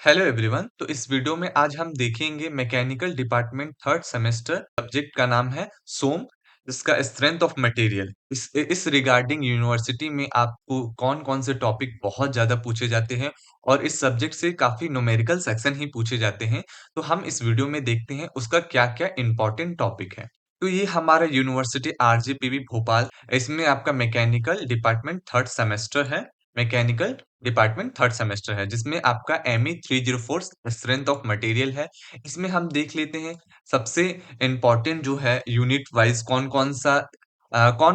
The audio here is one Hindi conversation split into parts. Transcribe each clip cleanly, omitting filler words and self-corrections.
Hello everyone. तो इस वीडियो में आज हम देखेंगे mechanical department third semester. Subject का नाम है सोम, जिसका स्ट्रेंथ ऑफ मटेरियल। इस रिगार्डिंग यूनिवर्सिटी में आपको कौन कौन से टॉपिक बहुत ज्यादा पूछे जाते हैं और इस सब्जेक्ट से काफी न्यूमेरिकल सेक्शन ही पूछे जाते हैं। तो हम इस वीडियो में देखते हैं उसका क्या क्या इंपॉर्टेंट टॉपिक है। तो ये हमारा यूनिवर्सिटी आरजीपीवी भोपाल, इसमें आपका मैकेनिकल डिपार्टमेंट थर्ड सेमेस्टर है। मैकेनिकल डिपार्टमेंट थर्ड सेमेस्टर है जिसमें आपका एमई 304 स्ट्रेंथ ऑफ मटेरियल है। इसमें हम देख लेते हैं सबसे इम्पोर्टेंट जो है यूनिट वाइज कौन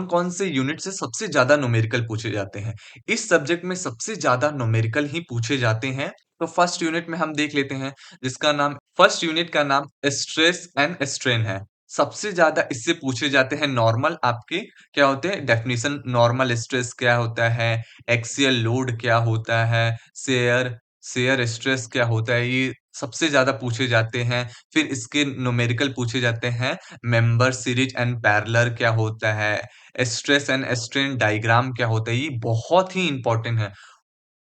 कौन से यूनिट से सबसे ज्यादा न्यूमेरिकल पूछे जाते हैं। इस सब्जेक्ट में सबसे ज्यादा न्यूमेरिकल ही पूछे जाते हैं। तो फर्स्ट यूनिट में हम देख लेते हैं जिसका नाम फर्स्ट यूनिट का नाम स्ट्रेस एंड स्ट्रेन है। सबसे ज्यादा इससे पूछे जाते हैं नॉर्मल आपके क्या होते हैं डेफिनेशन। नॉर्मल स्ट्रेस क्या होता है, एक्सियल लोड क्या होता है, शेयर शेयर स्ट्रेस क्या होता है, ये सबसे ज्यादा पूछे जाते हैं। फिर इसके न्यूमेरिकल पूछे जाते हैं। मेंबर सीरीज एंड पैरेलल क्या होता है, स्ट्रेस एंड स्ट्रेन डायग्राम क्या होता है, ये बहुत ही इंपॉर्टेंट है।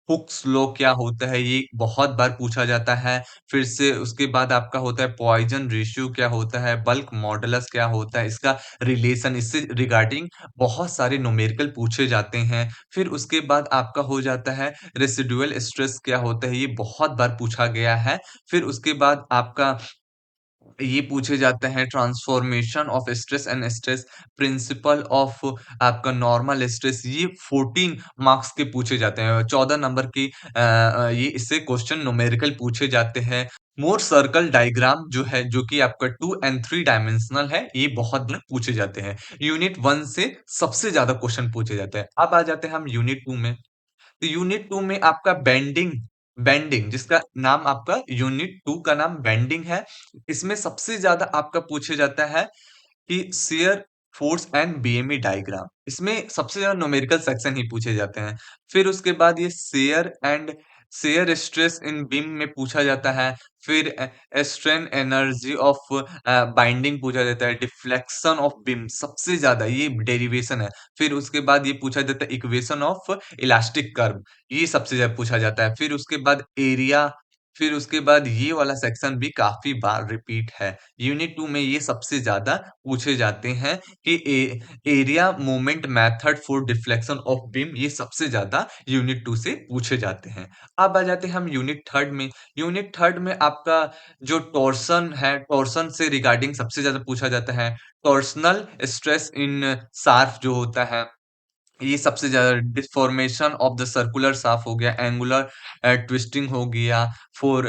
हुक्स लॉ क्या होता है, ये बहुत बार पूछा जाता है। फिर से उसके बाद आपका होता है पॉइजन रेशियो क्या होता है, बल्क मॉडुलस क्या होता है, इसका रिलेशन, इससे रिगार्डिंग बहुत सारे न्यूमेरिकल पूछे जाते हैं। फिर उसके बाद आपका हो जाता है रेसिडुअल स्ट्रेस क्या होता है, ये बहुत बार पूछा गया है। फिर उसके बाद आपका ये पूछे जाते हैं transformation of stress and stress, principle of आपका नॉर्मल स्ट्रेस, ये 14 मार्क्स के पूछे जाते हैं। 14 नंबर की ये इससे क्वेश्चन न्यूमेरिकल पूछे जाते हैं। मोर सर्कल डायग्राम जो है, जो कि आपका 2 एंड 3 डायमेंशनल है, ये बहुत बार पूछे जाते हैं। यूनिट 1 से सबसे ज्यादा क्वेश्चन पूछे जाते हैं। अब आ जाते हैं हम यूनिट 2 में। तो यूनिट 2 में आपका बेंडिंग बेंडिंग जिसका नाम आपका यूनिट 2 का नाम बेंडिंग है। इसमें सबसे ज्यादा आपका पूछे जाता है कि shear force and BME diagram, इसमें सबसे ज्यादा न्यूमेरिकल सेक्शन ही पूछे जाते हैं। फिर उसके बाद ये शेयर स्ट्रेस इन बीम में पूछा जाता है। फिर स्ट्रेन एनर्जी ऑफ बाइंडिंग पूछा जाता है। डिफ्लेक्शन ऑफ बीम सबसे ज्यादा ये डेरिवेशन है। फिर उसके बाद ये पूछा जाता है इक्वेशन ऑफ इलास्टिक कर्व, ये सबसे ज्यादा पूछा जाता है। फिर उसके बाद एरिया, फिर उसके बाद ये वाला सेक्शन भी काफी बार रिपीट है। यूनिट 2 में ये सबसे ज्यादा पूछे जाते हैं कि area moment method for deflection of beam, ये सबसे ज्यादा यूनिट 2 से पूछे जाते हैं। अब आ जाते हैं हम यूनिट थर्ड में। यूनिट थर्ड में आपका जो टॉर्सन है, टॉर्सन से रिगार्डिंग सबसे ज्यादा पूछा जाता है। टॉर्सनल स्ट्रेस इन शाफ्ट जो होता है, ये सबसे ज्यादा। Deformation of the circular shaft हो गया, एंगुलर ट्विस्टिंग हो गया, four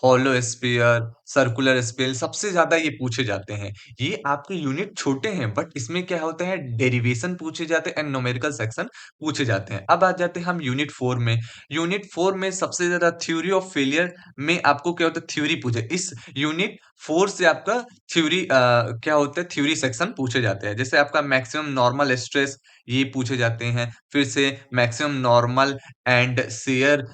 hollow sphere, circular spell, सबसे ज्यादा ये पूछे जाते हैं। ये आपके यूनिट छोटे हैं बट इसमें क्या होता है डेरिवेशन पूछे जाते हैं एंड न्यूमेरिकल सेक्शन पूछे जाते हैं। अब आ जाते हैं हम यूनिट 4 में। यूनिट 4 में सबसे ज्यादा थ्योरी ऑफ फेलियर में आपको क्या होता है थ्योरी पूछे। इस यूनिट 4 से आपका थ्योरी क्या होता है थ्योरी सेक्शन पूछे जाते हैं। जैसे आपका मैक्सिमम नॉर्मल स्ट्रेस, ये पूछे जाते हैं। फिर से maximum normal and shear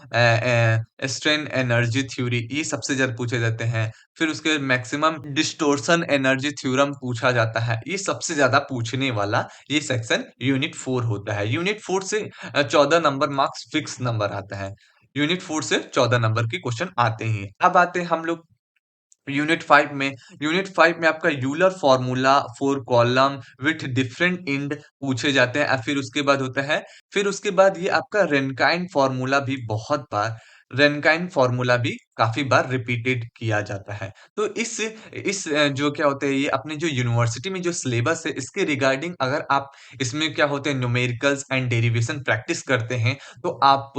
strain energy theory, ये सबसे ज्यादा पूछे जाते हैं। फिर उसके मैक्सिमम डिस्टोर्शन एनर्जी थ्योरम पूछा जाता है। ये सबसे ज्यादा पूछने वाला ये सेक्शन यूनिट 4 होता है। यूनिट 4 से 14 नंबर मार्क्स फिक्स नंबर आता है। यूनिट 4 से 14 नंबर के क्वेश्चन आते हैं। अब आते हैं हम लोग यूनिट 5 में। यूनिट 5 में आपका Euler formula for column with different end पूछे जाते हैं। फिर उसके बाद होता है, फिर उसके बाद ये आपका रेनकाइन फॉर्मूला भी बहुत बार, रेनकाइन फॉर्मूला भी काफी बार रिपीटेड किया जाता है। तो जो क्या होता है, ये अपने जो यूनिवर्सिटी में जो सिलेबस है इसके रिगार्डिंग अगर आप इसमें क्या होते हैं न्यूमेरिकल्स एंड डेरिवेशन प्रैक्टिस करते हैं तो आप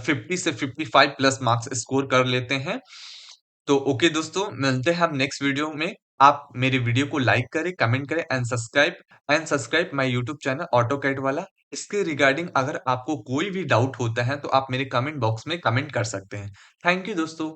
50 से 55 प्लस मार्क्स स्कोर कर लेते हैं। तो ओके दोस्तों, मिलते हैं हम नेक्स्ट वीडियो में। आप मेरे वीडियो को लाइक करें, कमेंट करें and subscribe my YouTube channel AutoCAD वाला। इसके रिगार्डिंग अगर आपको कोई भी डाउट होता है तो आप मेरे कमेंट बॉक्स में कमेंट कर सकते हैं। थैंक यू दोस्तों।